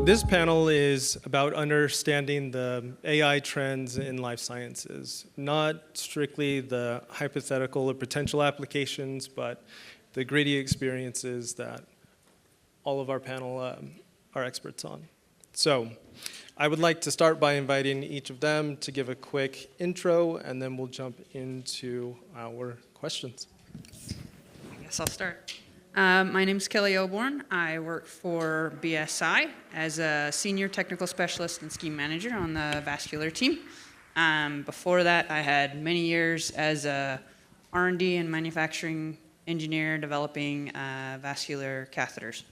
This panel is about understanding the AI trends in life sciences, not strictly the hypothetical or potential applications, but the gritty experiences that all of our panel are experts on. So I would like to start by inviting each of them to give a quick intro, and then we'll jump into our questions. I guess I'll start. My name is Kelli Oborn. I work for BSI as a senior technical specialist and scheme manager on the vascular team. Before that, I had many years as a R&D and manufacturing engineer developing vascular catheters.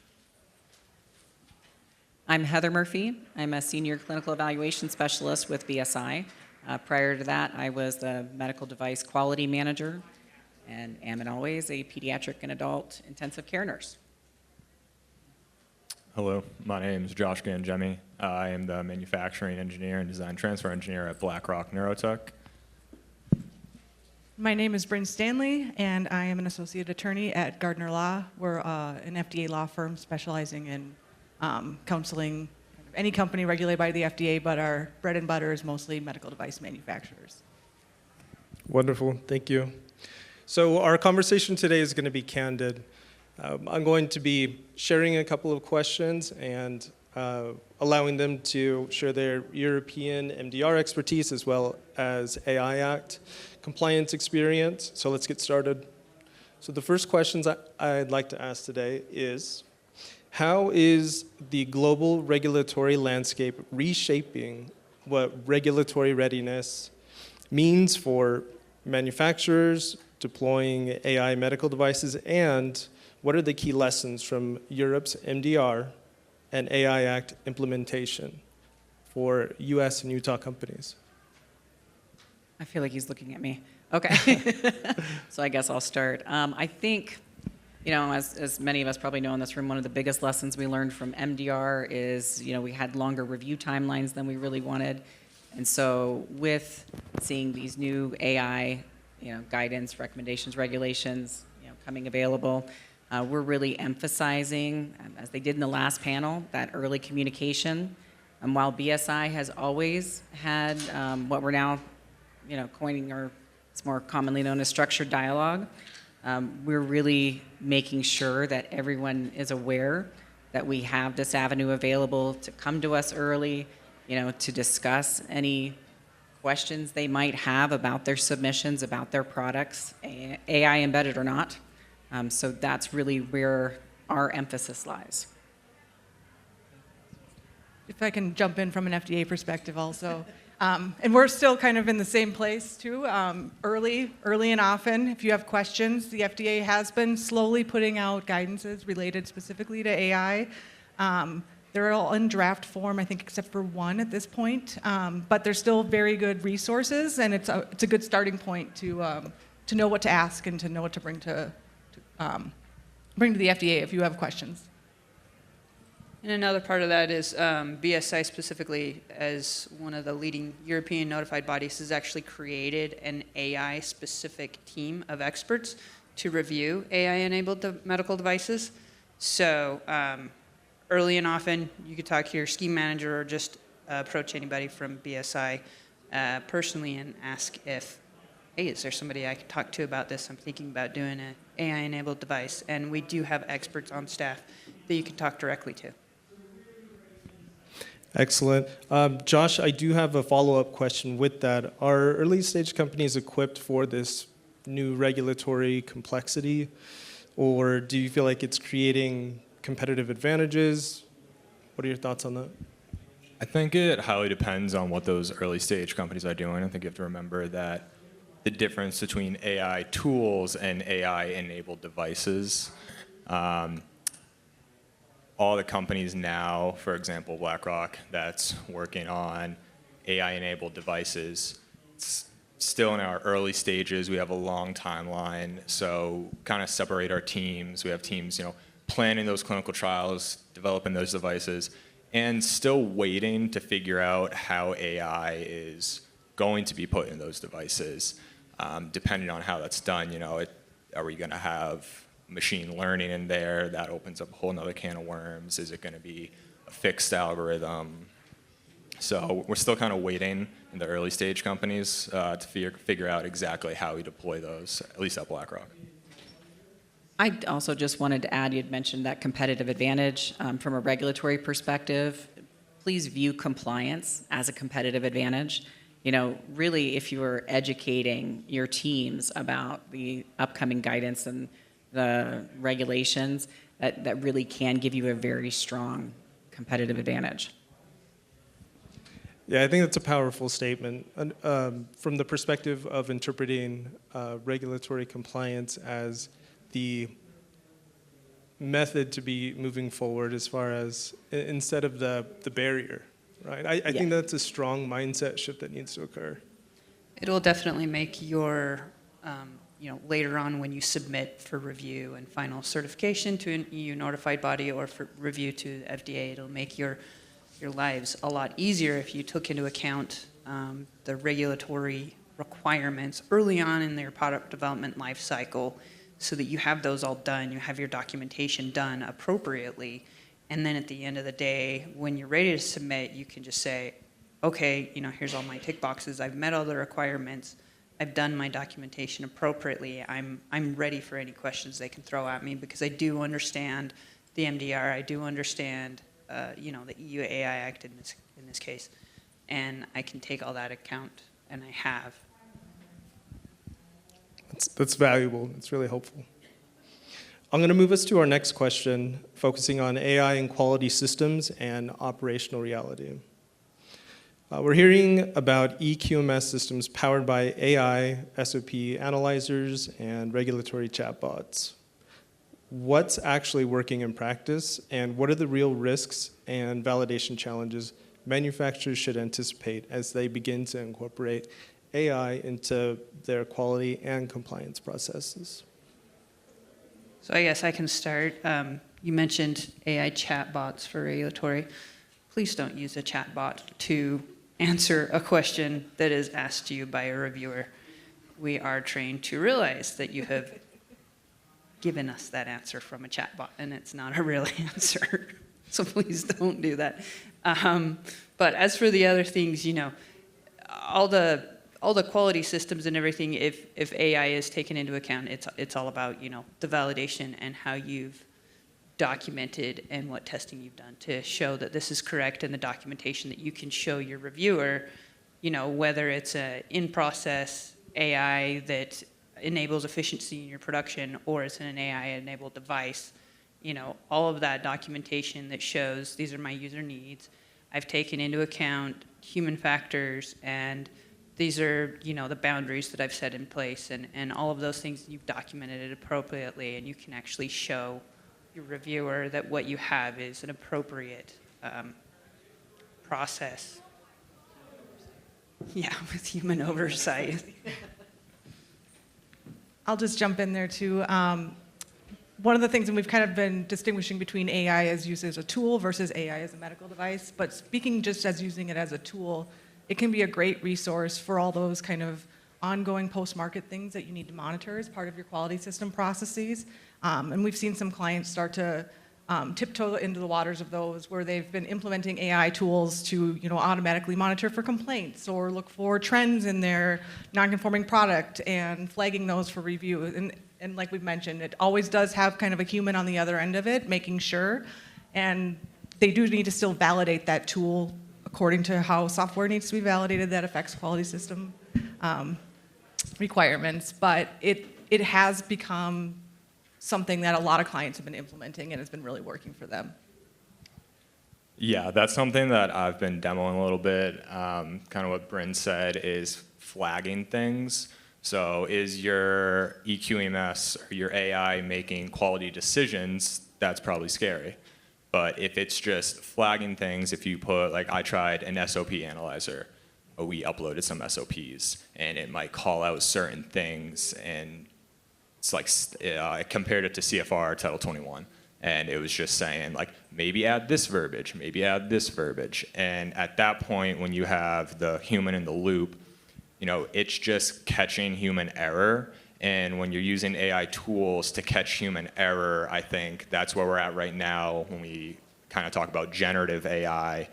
I'm Heather Murphy. I'm a senior clinical evaluation specialist with BSI. Prior to that, I was the medical device quality manager and am and always a pediatric and adult intensive care nurse. Hello, my name is Josh Gangemi. I am the manufacturing engineer and design transfer engineer at Blackrock Neurotech. My name is Brynn Stanley, and I am an associate attorney at Gardner Law. We're an FDA law firm specializing in counseling any company regulated by the FDA, but our bread and butter is mostly medical device manufacturers. Wonderful, thank you. So our conversation today is going to be candid. I'm going to be sharing a couple of questions and allowing them to share their European MDR expertise as well as AI Act compliance experience. So let's get started. So the first questions I'd like to ask today is, how is the global regulatory landscape reshaping what regulatory readiness means for manufacturers deploying AI medical devices, and what are the key lessons from Europe's MDR and AI Act implementation for US and Utah companies? I feel like he's looking at me. Okay, so I guess I'll start. I think, you know, as many of us probably know in this room, one of the biggest lessons we learned from MDR is, you know, we had longer review timelines than we really wanted. And so with seeing these new AI, you know, guidance, recommendations, regulations, you know, coming available, we're really emphasizing, as they did in the last panel, that early communication. While BSI has always had what we're now, you know, coining, or it's more commonly known as structured dialogue, we're really making sure that everyone is aware that we have this avenue available to come to us early, you know, to discuss any questions they might have about their submissions, about their products, AI embedded or not. So that's really where our emphasis lies. If I can jump in from an FDA perspective also. And we're still kind of in the same place too. Early and often, if you have questions, the FDA has been slowly putting out guidances related specifically to AI. They're all in draft form, I think, except for one at this point. But they're still very good resources, and it's a good starting point to know what to ask and to know what to bring to the FDA if you have questions. And another part of that is BSI specifically, as one of the leading European notified bodies, has actually created an AI-specific team of experts to review AI-enabled medical devices. So early and often, you could talk to your scheme manager or just approach anybody from BSI personally and ask if, hey, is there somebody I can talk to about this? I'm thinking about doing an AI-enabled device. And we do have experts on staff that you can talk directly to. Excellent. Josh, I do have a follow-up question with that. Are early-stage companies equipped for this new regulatory complexity, or do you feel like it's creating competitive advantages? What are your thoughts on that? I think it highly depends on what those early-stage companies are doing. I think you have to remember that the difference between AI tools and AI-enabled devices. all the companies now, for example, Blackrock, that's working on AI-enabled devices, it's still in our early stages. We have a long timeline, so kind of separate our teams. We have teams, planning those clinical trials, developing those devices, and still waiting to figure out how AI is going to be put in those devices. Depending on how that's done, are we going to have machine learning in there? That opens up a whole nother can of worms. Is it going to be a fixed algorithm? So we're still kind of waiting in the early stage companies to figure out exactly how we deploy those, at least at Blackrock. I also just wanted to add, you'd mentioned that competitive advantage from a regulatory perspective. Please view compliance as a competitive advantage. Really, if you are educating your teams about the upcoming guidance and the regulations, that really can give you a very strong competitive advantage. Yeah, I think that's a powerful statement. From the perspective of interpreting regulatory compliance as the method to be moving forward as far as instead of the barrier, right? I think that's a strong mindset shift that needs to occur. It'll definitely make your, later on when you submit for review and final certification to an EU notified body or for review to the FDA, it'll make your lives a lot easier if you took into account the regulatory requirements early on in their product development life cycle so that you have those all done, you have your documentation done appropriately, and then at the end of the day, when you're ready to submit, you can just say, okay, here's all my tick boxes, I've met all the requirements, I've done my documentation appropriately, I'm ready for any questions they can throw at me because I do understand the MDR, I do understand the EU AI Act in this case, and I can take all that account, and I have. That's valuable. It's really helpful. I'm going to move us to our next question, focusing on AI and quality systems and operational reality. We're hearing about eQMS systems powered by AI, SOP analyzers, and regulatory chatbots. What's actually working in practice, and what are the real risks and validation challenges manufacturers should anticipate as they begin to incorporate AI into their quality and compliance processes? So I guess I can start. You mentioned AI chatbots for regulatory. Please don't use a chatbot to answer a question that is asked to you by a reviewer. We are trained to realize that you have given us that answer from a chatbot, and it's not a real answer. So please don't do that. But as for the other things, all the quality systems and everything, if AI is taken into account, it's all about the validation and how you've documented and what testing you've done to show that this is correct, and the documentation that you can show your reviewer, whether it's a in-process AI that enables efficiency in your production or it's an AI-enabled device, all of that documentation that shows these are my user needs. I've taken into account human factors, and these are, the boundaries that I've set in place, and all of those things, you've documented it appropriately, and you can actually show your reviewer that what you have is an appropriate process. Yeah, with human oversight. I'll just jump in there too. One of the things, and we've kind of been distinguishing between AI as used as a tool versus AI as a medical device, but speaking just as using it as a tool, it can be a great resource for all those kind of ongoing post-market things that you need to monitor as part of your quality system processes. And we've seen some clients start to tiptoe into the waters of those where they've been implementing AI tools to automatically monitor for complaints or look for trends in their non-conforming product and flagging those for review. And like we've mentioned, it always does have kind of a human on the other end of it, making sure. And they do need to still validate that tool according to how software needs to be validated that affects quality system requirements. But it has become something that a lot of clients have been implementing, and it's been really working for them. Yeah, that's something that I've been demoing a little bit. Kind of what Brynn said is flagging things. So is your EQMS or your AI making quality decisions? That's probably scary. But if it's just flagging things, if you put, like I tried an SOP analyzer, we uploaded some SOPs, and it might call out certain things, and it's like, I compared it to CFR Title 21, and it was just saying, like, maybe add this verbiage, maybe add this verbiage. And at that point, when you have the human in the loop, you know, it's just catching human error. And when you're using AI tools to catch human error, I think that's where we're at right now when we kind of talk about generative AI.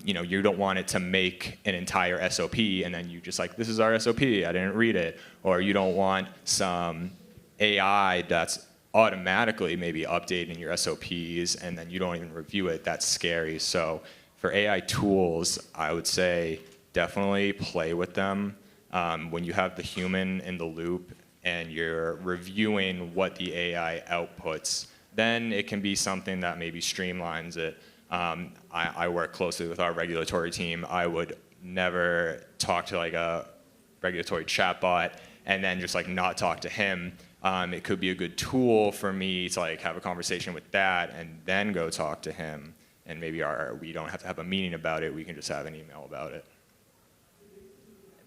You know, you don't want it to make an entire SOP and then you just like, this is our SOP, I didn't read it. Or you don't want some AI that's automatically maybe updating your SOPs and then you don't even review it. That's scary. So for AI tools, I would say definitely play with them. When you have the human in the loop and you're reviewing what the AI outputs, then it can be something that maybe streamlines it. I work closely with our regulatory team. I would never talk to like a regulatory chatbot and then just like not talk to him. It could be a good tool for me to like have a conversation with that and then go talk to him. And maybe we don't have to have a meeting about it. We can just have an email about it.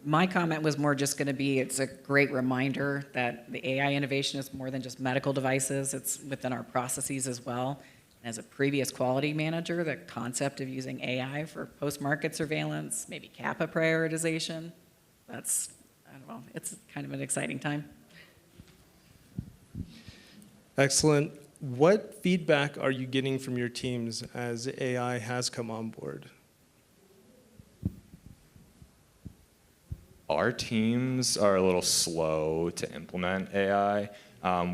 My comment was more just going to be, it's a great reminder that the AI innovation is more than just medical devices. It's within our processes as well. As a previous quality manager, the concept of using AI for post-market surveillance, maybe CAPA prioritization, that's, I don't know, it's kind of an exciting time. Excellent. What feedback are you getting from your teams as AI has come on board? Our teams are a little slow to implement AI.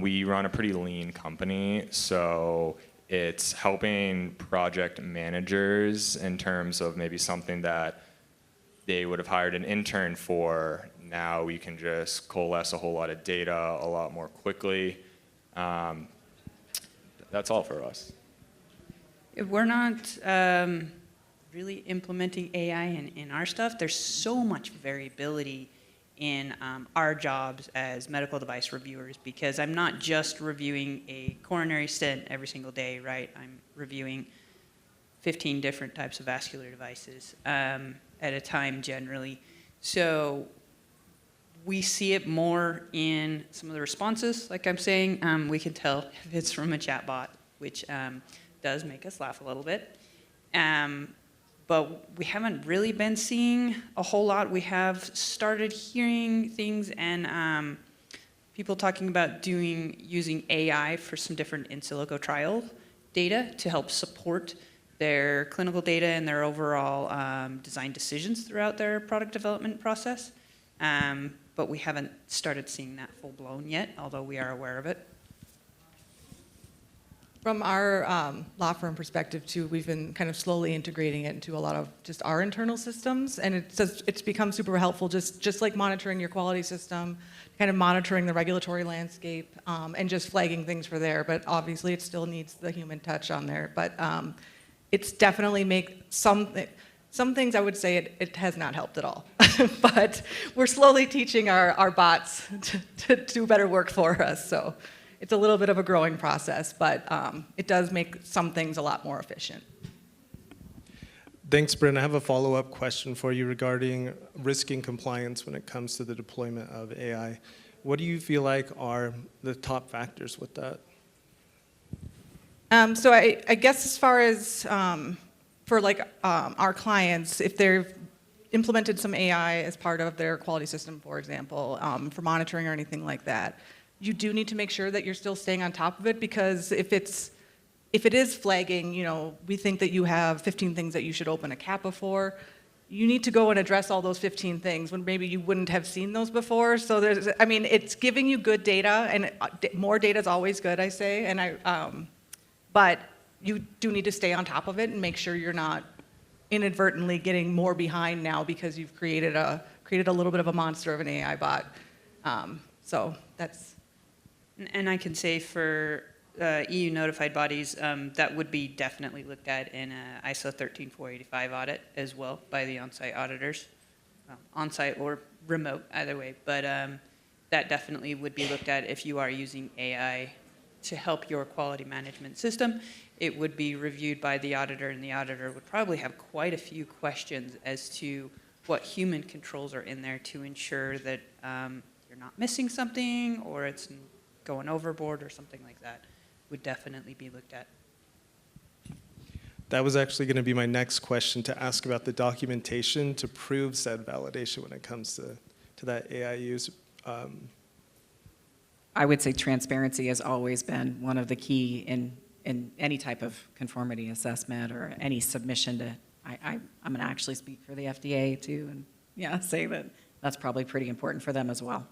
We run a pretty lean company, so it's helping project managers in terms of maybe something that they would have hired an intern for. Now we can just coalesce a whole lot of data a lot more quickly. That's all for us. We're not really implementing AI in our stuff. There's so much variability in our jobs as medical device reviewers, because I'm not just reviewing a coronary stent every single day, right? I'm reviewing 15 different types of vascular devices at a time generally. So we see it more in some of the responses, like I'm saying. We can tell if it's from a chatbot, which does make us laugh a little bit. But we haven't really been seeing a whole lot. We have started hearing things and people talking about using AI for some different in silico trial data to help support their clinical data and their overall design decisions throughout their product development process. But we haven't started seeing that full blown yet, although we are aware of it. From our law firm perspective too, we've been kind of slowly integrating it into a lot of just our internal systems, and it's become super helpful, just like monitoring your quality system, kind of monitoring the regulatory landscape, and just flagging things for there. But obviously, it still needs the human touch on there. But it's definitely make some things I would say it has not helped at all. But we're slowly teaching our bots to do better work for us. So it's a little bit of a growing process, but it does make some things a lot more efficient. Thanks, Brynn. I have a follow-up question for you regarding risk and compliance when it comes to the deployment of AI. What do you feel like are the top factors with that? So I guess as far as for like our clients, if they've implemented some AI as part of their quality system, for example, for monitoring or anything like that, you do need to make sure that you're still staying on top of it, because if it is flagging, you know, we think that you have 15 things that you should open a CAPA for, you need to go and address all those 15 things when maybe you wouldn't have seen those before. So it's giving you good data, and more data is always good, I say, and but you do need to stay on top of it and make sure you're not inadvertently getting more behind now because you've created a little bit of a monster of an AI bot. So that's. And I can say for EU notified bodies, that would be definitely looked at in an ISO 13485 audit as well by the on-site auditors, on-site or remote, either way. But that definitely would be looked at if you are using AI to help your quality management system. it would be reviewed by the auditor, and the auditor would probably have quite a few questions as to what human controls are in there to ensure that you're not missing something or it's going overboard or something like that. Would definitely be looked at. That was actually going to be my next question, to ask about the documentation to prove said validation when it comes to that AI use. I would say transparency has always been one of the key in any type of conformity assessment or any submission to, I'm going to actually speak for the FDA too, and yeah, say that that's probably pretty important for them as well.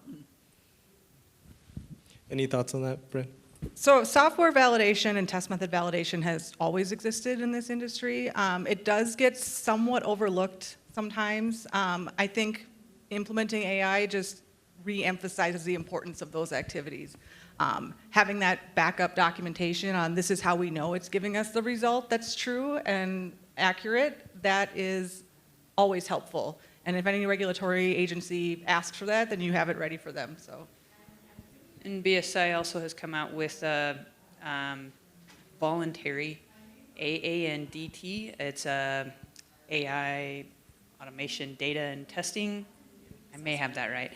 Any thoughts on that, Brynn? So software validation and test method validation has always existed in this industry. It does get somewhat overlooked sometimes. I think implementing AI just re-emphasizes the importance of those activities. Having that backup documentation on this is how we know it's giving us the result that's true and accurate, that is always helpful. And if any regulatory agency asks for that, then you have it ready for them. So. And BSI also has come out with a voluntary AANDT. It's a AI automation data and testing. I may have that right.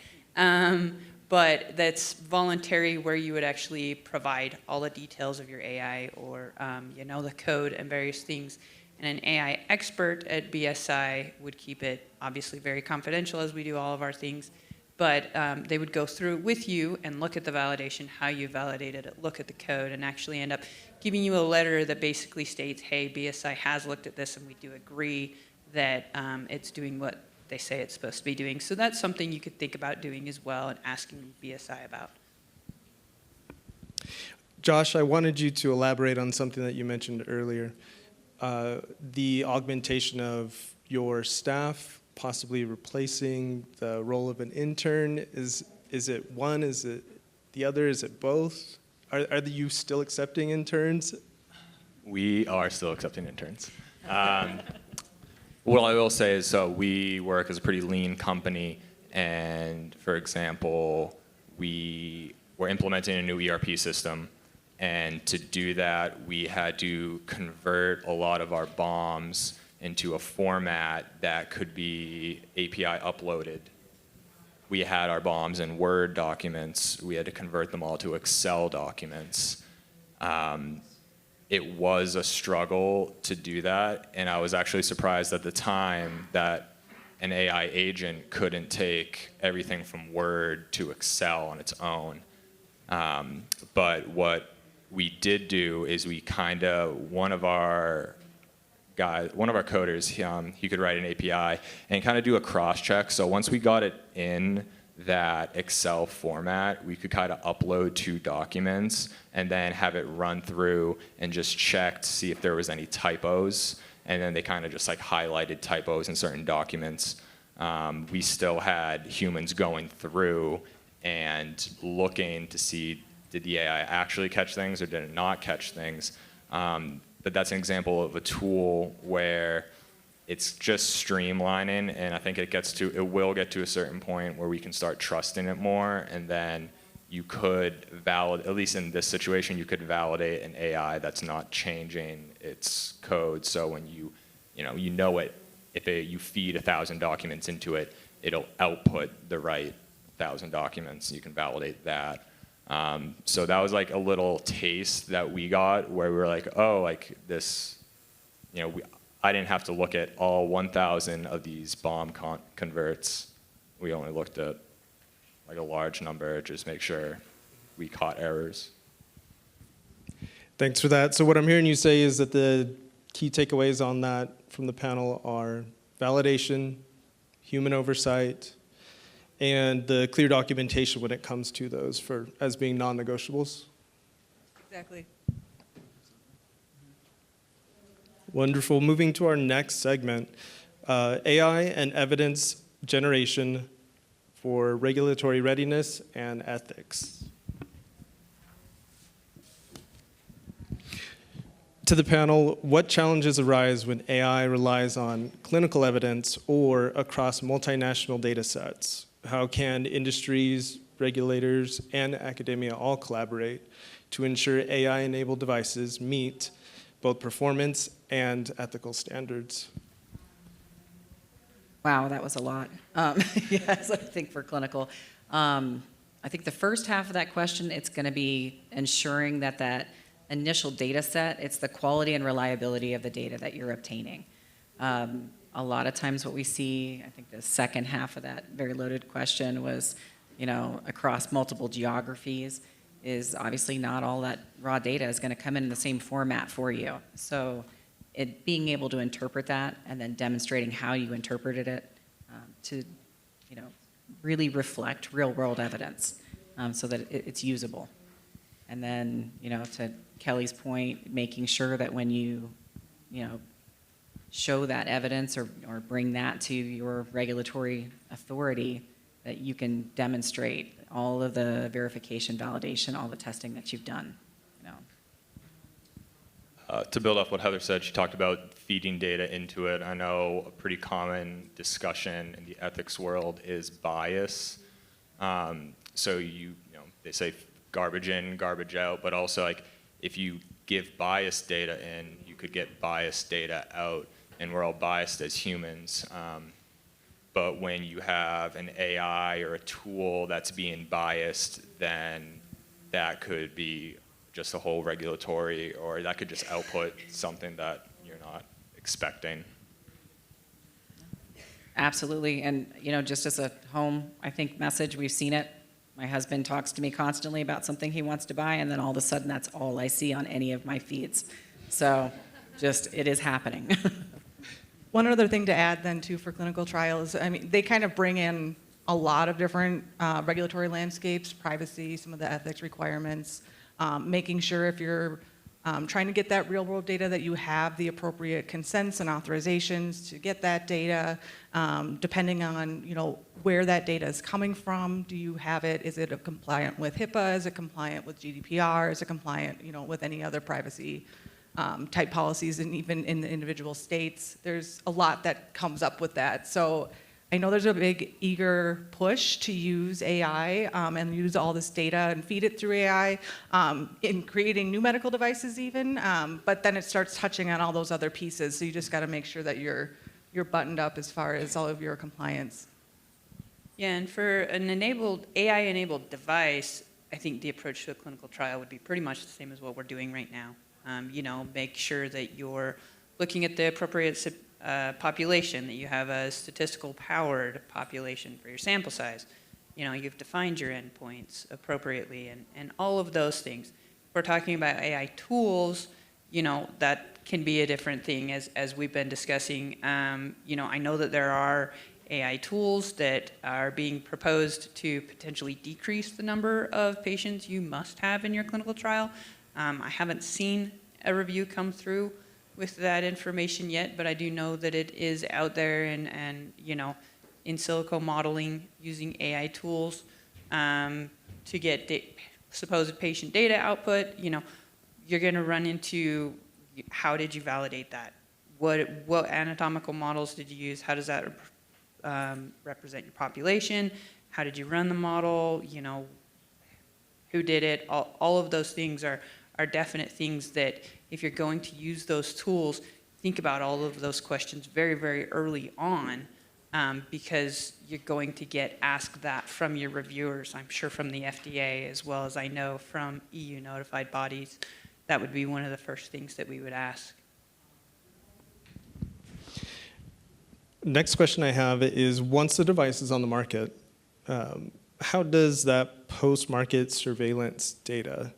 But that's voluntary, where you would actually provide all the details of your AI or the code and various things. And an AI expert at BSI would keep it obviously very confidential, as we do all of our things. But they would go through with you and look at the validation, how you validated it, look at the code, and actually end up giving you a letter that basically states, hey, BSI has looked at this and we do agree that it's doing what they say it's supposed to be doing. So that's something you could think about doing as well and asking BSI about. Josh, I wanted you to elaborate on something that you mentioned earlier. The augmentation of your staff, possibly replacing the role of an intern. Is it one? Is it the other? Is it both? Are you still accepting interns? We are still accepting interns. What I will say is, so we work as a pretty lean company, and for example, we were implementing a new ERP system, and to do that, we had to convert a lot of our BOMs into a format that could be API uploaded. We had our BOMs in Word documents. We had to convert them all to Excel documents. It was a struggle to do that, and I was actually surprised at the time that an AI agent couldn't take everything from Word to Excel on its own. But what we did do is we one of our coders, he could write an API and kind of do a cross-check. So once we got it in that Excel format, we could kind of upload 2 documents and then have it run through and just check to see if there was any typos. And then they kind of just like highlighted typos in certain documents. We still had humans going through and looking to see, did the AI actually catch things or did it not catch things? But that's an example of a tool where it's just streamlining, and I think it will get to a certain point where we can start trusting it more, and then you could validate, at least in this situation, you could validate an AI that's not changing its code. So when you know it, if you feed 1,000 documents into it, it'll output the right 1,000 documents, and you can validate that. So that was like a little taste that we got where we were like, oh, like this, I didn't have to look at all 1,000 of these BOM converts. We only looked at like a large number, just make sure we caught errors. Thanks for that. So what I'm hearing you say is that the key takeaways on that from the panel are validation, human oversight, and the clear documentation when it comes to those as being non-negotiables. Exactly. Wonderful. Moving to our next segment, AI and evidence generation for regulatory readiness and ethics. To the panel, what challenges arise when AI relies on clinical evidence or across multinational data sets? How can industries, regulators, and academia all collaborate to ensure AI-enabled devices meet both performance and ethical standards? Wow, that was a lot. Yes, I think for clinical. I think the first half of that question, it's going to be ensuring that that initial data set, it's the quality and reliability of the data that you're obtaining. A lot of times what we see, I think the second half of that very loaded question was, across multiple geographies, is obviously not all that raw data is going to come in the same format for you. So being able to interpret that and then demonstrating how you interpreted it to, really reflect real-world evidence so that it's usable. And then, to Kelly's point, making sure that when you, show that evidence or bring that to your regulatory authority, that you can demonstrate all of the verification, validation, all the testing that you've done. To build off what Heather said, she talked about feeding data into it. I know a pretty common discussion in the ethics world is bias. So they say garbage in, garbage out, but also like if you give biased data in, you could get biased data out, and we're all biased as humans. But when you have an AI or a tool that's being biased, then that could be just a whole regulatory, or that could just output something that you're not expecting. Absolutely, and just as a home, I think, message, we've seen it. My husband talks to me constantly about something he wants to buy, and then all of a sudden that's all I see on any of my feeds. So it is happening. One other thing to add then too for clinical trials, they kind of bring in a lot of different regulatory landscapes, privacy, some of the ethics requirements, making sure if you're trying to get that real world data that you have the appropriate consents and authorizations to get that data, depending on where that data is coming from. Do you have it? Is it compliant with HIPAA? Is it compliant with GDPR? Is it compliant with any other privacy type policies, and even in the individual states? There's a lot that comes up with that. So I know there's a big eager push to use AI and use all this data and feed it through AI in creating new medical devices even, but then it starts touching on all those other pieces. So you just got to make sure that you're buttoned up as far as all of your compliance. Yeah, and for an AI-enabled device, I think the approach to a clinical trial would be pretty much the same as what we're doing right now. Make sure that you're looking at the appropriate population, that you have a statistical powered population for your sample size. You've defined your endpoints appropriately and all of those things. If we're talking about AI tools, that can be a different thing as we've been discussing. I know that there are AI tools that are being proposed to potentially decrease the number of patients you must have in your clinical trial. I haven't seen a review come through with that information yet, but I do know that it is out there and in silico modeling using AI tools to get supposed patient data output. You're going to run into how did you validate that? What anatomical models did you use? How does that represent your population? How did you run the model? Who did it? All of those things are definite things that if you're going to use those tools, think about all of those questions very, very early on because you're going to get asked that from your reviewers, I'm sure from the FDA, as well as I know from EU notified bodies. That would be one of the first things that we would ask. Next question I have is, once the device is on the market, how does that post-market surveillance data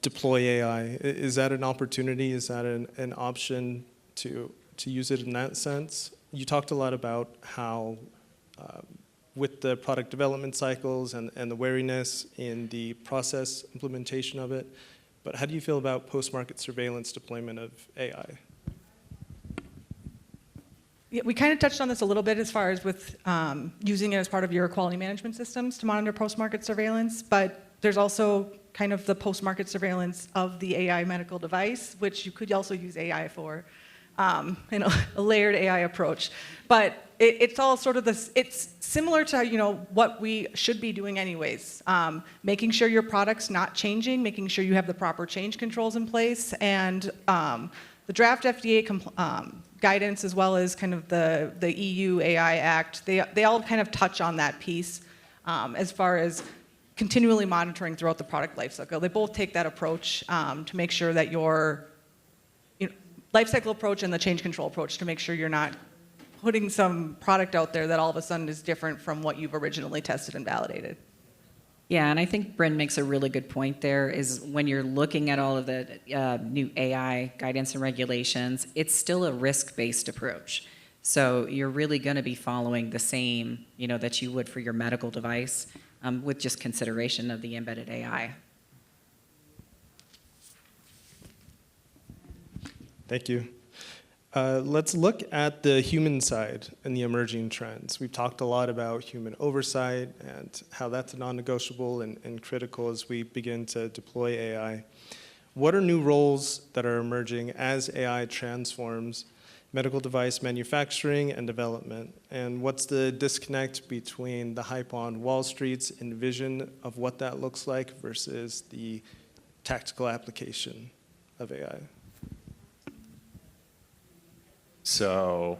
deploy AI? Is that an opportunity? Is that an option to use it in that sense? You talked a lot about how with the product development cycles and the wariness in the process implementation of it, but how do you feel about post-market surveillance deployment of AI? Yeah, we kind of touched on this a little bit as far as with using it as part of your quality management systems to monitor post-market surveillance, but there's also kind of the post-market surveillance of the AI medical device, which you could also use AI for. and a layered AI approach. But it's all sort of this, it's similar to, what we should be doing anyways. Making sure your product's not changing, making sure you have the proper change controls in place, and the draft FDA guidance, as well as kind of the EU AI Act, they all kind of touch on that piece as far as continually monitoring throughout the product lifecycle. They both take that approach to make sure that your lifecycle approach and the change control approach to make sure you're not putting some product out there that all of a sudden is different from what you've originally tested and validated. Yeah, and I think Brynn makes a really good point there, is when you're looking at all of the new AI guidance and regulations, it's still a risk-based approach. So you're really going to be following the same, that you would for your medical device, with just consideration of the embedded AI. Thank you. Let's look at the human side and the emerging trends. We've talked a lot about human oversight and how that's non-negotiable and critical as we begin to deploy AI. What are new roles that are emerging as AI transforms medical device manufacturing and development? And what's the disconnect between the hype on Wall Street's envision of what that looks like versus the tactical application of AI? So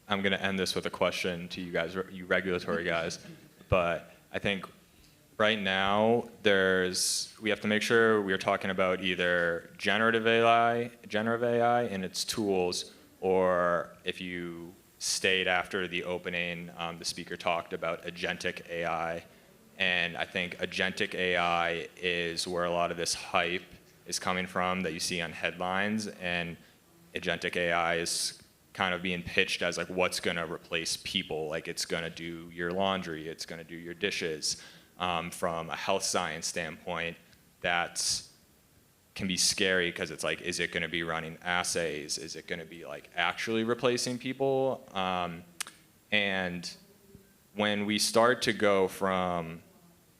I'm going to end this with a question to you guys, you regulatory guys. But I think right now we have to make sure we are talking about either generative AI and its tools, or if you stayed after the opening, the speaker talked about agentic AI. And I think agentic AI is where a lot of this hype is coming from that you see on headlines. And agentic AI is kind of being pitched as like what's going to replace people, like it's going to do your laundry, it's going to do your dishes. From a health science standpoint, that can be scary because it's like, is it going to be running assays? Is it going to be like actually replacing people? And when we start to go from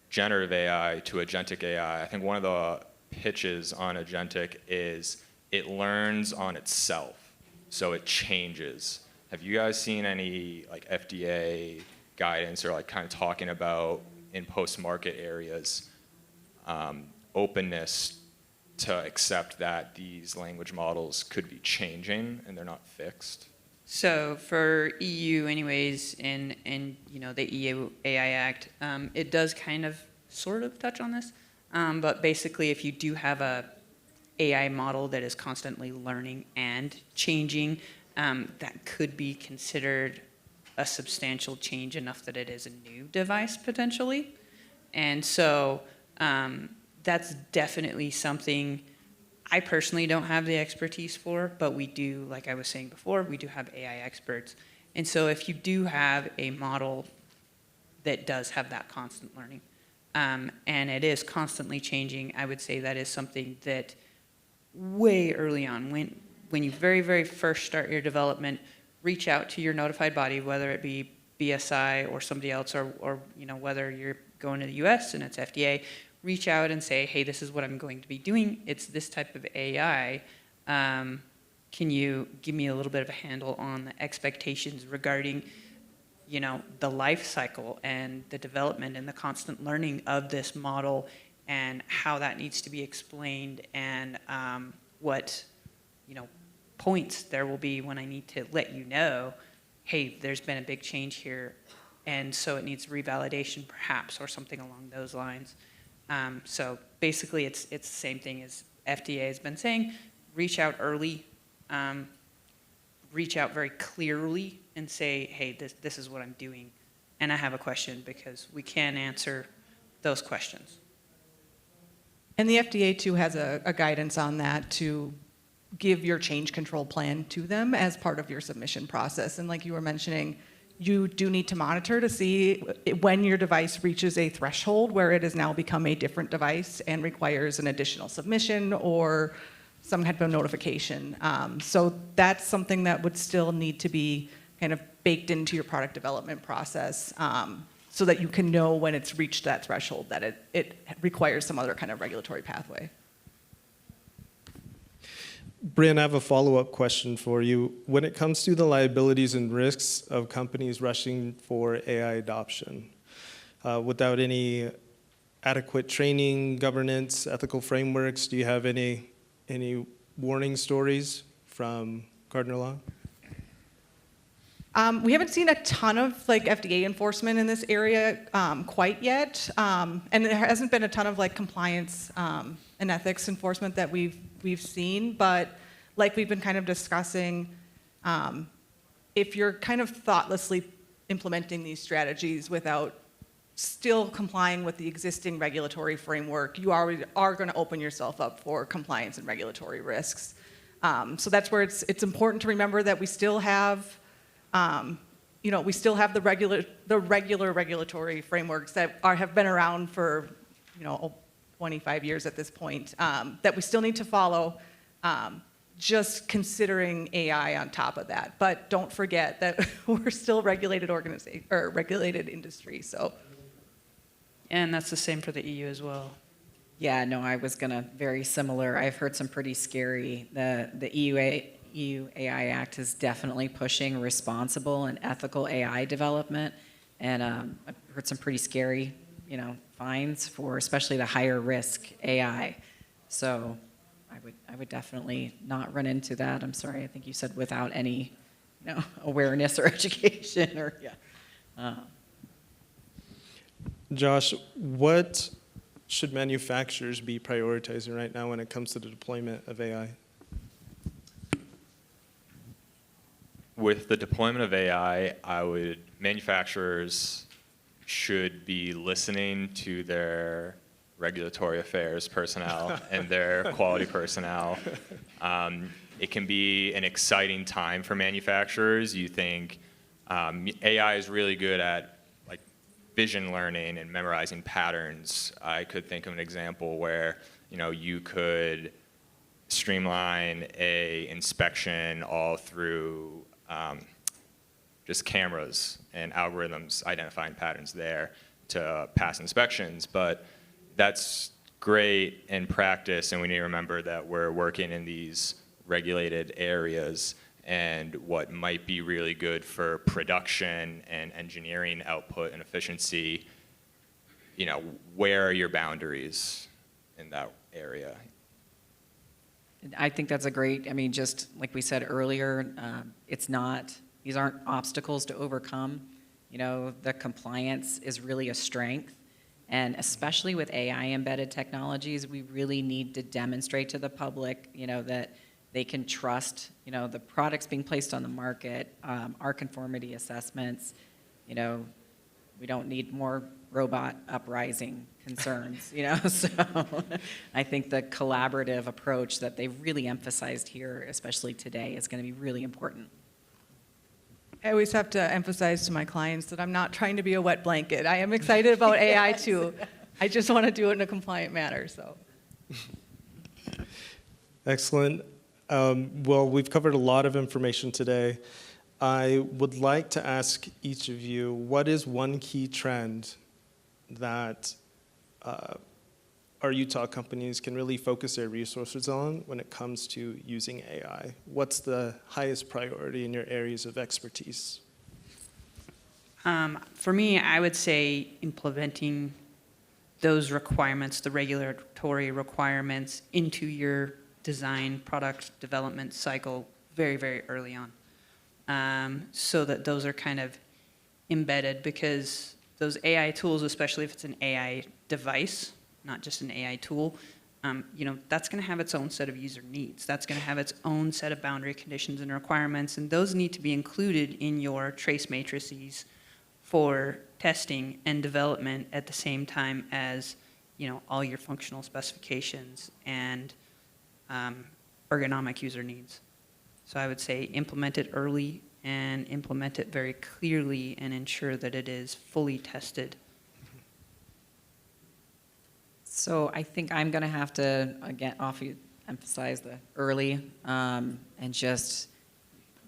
generative AI to agentic AI, I think one of the pitches on agentic is it learns on itself, so it changes. Have you guys seen any like FDA guidance or like kind of talking about in post-market areas openness to accept that these language models could be changing and they're not fixed? So for EU anyways, and the EU AI Act, it does kind of sort of touch on this, but basically if you do have a AI model that is constantly learning and changing, that could be considered a substantial change enough that it is a new device potentially. And so that's definitely something I personally don't have the expertise for, but we do, like I was saying before, we do have AI experts. And so if you do have a model that does have that constant learning, and it is constantly changing, I would say that is something that way early on, when you very, very first start your development, reach out to your notified body, whether it be BSI or somebody else, or whether you're going to the US and it's FDA, reach out and say, hey, this is what I'm going to be doing. It's this type of AI. Can you give me a little bit of a handle on the expectations regarding, the life cycle and the development and the constant learning of this model, and how that needs to be explained, and what points there will be when I need to let you know, hey, there's been a big change here, and so it needs revalidation perhaps, or something along those lines. So basically it's the same thing as FDA has been saying: reach out early, reach out very clearly and say, hey, this is what I'm doing, and I have a question, because we can answer those questions. And the FDA too has a guidance on that, to give your change control plan to them as part of your submission process. And like you were mentioning, you do need to monitor to see when your device reaches a threshold where it has now become a different device and requires an additional submission or some type of notification. So that's something that would still need to be kind of baked into your product development process, so that you can know when it's reached that threshold that it requires some other kind of regulatory pathway. Brynn, I have a follow-up question for you. When it comes to the liabilities and risks of companies rushing for AI adoption, without any adequate training, governance, ethical frameworks, do you have any warning stories from Gardner Law? We haven't seen a ton of like FDA enforcement in this area quite yet, and there hasn't been a ton of like compliance and ethics enforcement that we've seen. But like we've been kind of discussing, if you're kind of thoughtlessly implementing these strategies without still complying with the existing regulatory framework, you already are going to open yourself up for compliance and regulatory risks. So that's where it's important to remember that we still have, we still have the regular regulatory frameworks that have been around for, 25 years at this point, that we still need to follow. Just considering AI on top of that, but don't forget that we're still regulated organization or regulated industry. So. And that's the same for the EU as well. Yeah, no, I was gonna very similar. I've heard some pretty scary. The EU AI Act is definitely pushing responsible and ethical AI development, and I've heard some pretty scary, fines for especially the higher risk AI. So I would definitely not run into that. I'm sorry, I think you said without any, awareness or education or yeah. Josh, what should manufacturers be prioritizing right now when it comes to the deployment of AI? With the deployment of AI, manufacturers should be listening to their regulatory affairs personnel and their quality personnel. It can be an exciting time for manufacturers. You think AI is really good at vision learning and memorizing patterns. I could think of an example where you could streamline a inspection all through just cameras and algorithms identifying patterns there to pass inspections. But that's great in practice, and we need to remember that we're working in these regulated areas, and what might be really good for production and engineering output and efficiency, where are your boundaries in that area? I think that's a great, just like we said earlier, these aren't obstacles to overcome. The compliance is really a strength. And especially with AI embedded technologies, we really need to demonstrate to the public, that they can trust, the products being placed on the market, our conformity assessments. We don't need more robot uprising concerns, So I think the collaborative approach that they've really emphasized here, especially today, is going to be really important. I always have to emphasize to my clients that I'm not trying to be a wet blanket. I am excited about AI too. I just want to do it in a compliant manner. So. Excellent. Well, we've covered a lot of information today. I would like to ask each of you, what is one key trend that our Utah companies can really focus their resources on when it comes to using AI? What's the highest priority in your areas of expertise? For me, I would say implementing those requirements, the regulatory requirements, into your design product development cycle very, very early on, so that those are kind of embedded, because those AI tools, especially if it's an AI device, not just an AI tool, that's going to have its own set of user needs. That's going to have its own set of boundary conditions and requirements, and those need to be included in your trace matrices for testing and development at the same time as all your functional specifications and ergonomic user needs. So I would say implement it early and implement it very clearly and ensure that it is fully tested. So I think I'm going to have to, again, emphasize the early, and just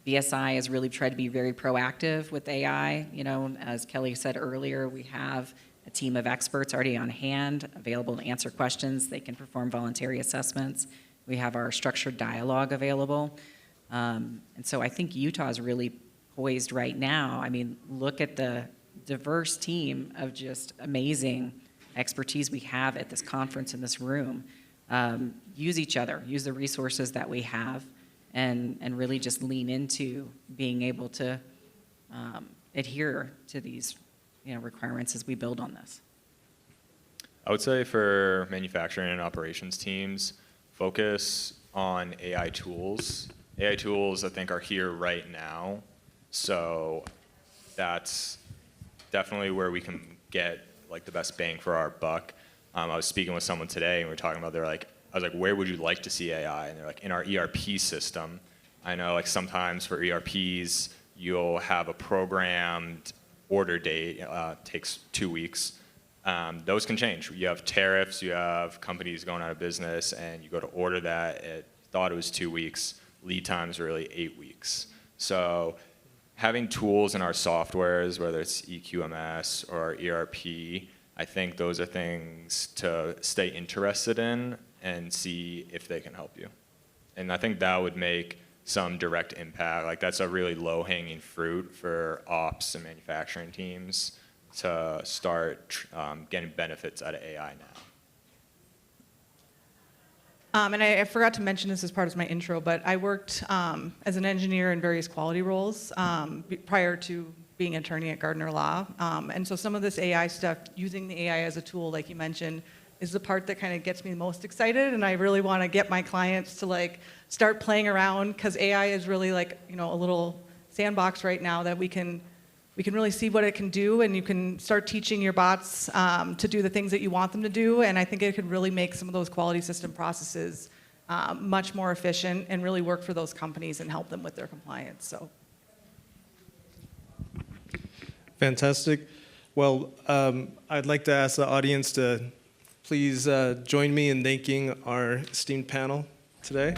BSI has really tried to be very proactive with AI. As Kelli said earlier, we have a team of experts already on hand, available to answer questions. They can perform voluntary assessments. We have our structured dialogue available. And so I think Utah is really poised right now. I mean, look at the diverse team of just amazing expertise we have at this conference in this room. Use each other, use the resources that we have, and really just lean into being able to adhere to these requirements as we build on this. I would say for manufacturing and operations teams, focus on AI tools. AI tools, I think, are here right now. So that's definitely where we can get like the best bang for our buck. I was speaking with someone today, and we were talking about, I was like, where would you like to see AI? And they're like, in our ERP system. I know like sometimes for ERPs, you'll have a programmed order date, takes 2 weeks. Those can change. You have tariffs, you have companies going out of business, and you go to order that. It thought it was 2 weeks. Lead times are really 8 weeks. So having tools in our softwares, whether it's EQMS or our ERP, I think those are things to stay interested in and see if they can help you. And I think that would make some direct impact. Like that's a really low-hanging fruit for ops and manufacturing teams to start getting benefits out of AI now. And I forgot to mention this as part of my intro, but I worked as an engineer in various quality roles prior to being an attorney at Gardner Law. And so some of this AI stuff, using the AI as a tool, like you mentioned, is the part that kind of gets me most excited. And I really want to get my clients to like start playing around, because AI is really like, a little sandbox right now that we can really see what it can do, and you can start teaching your bots to do the things that you want them to do. And I think it could really make some of those quality system processes much more efficient and really work for those companies and help them with their compliance. So. Fantastic. Well, I'd like to ask the audience to please join me in thanking our esteemed panel today.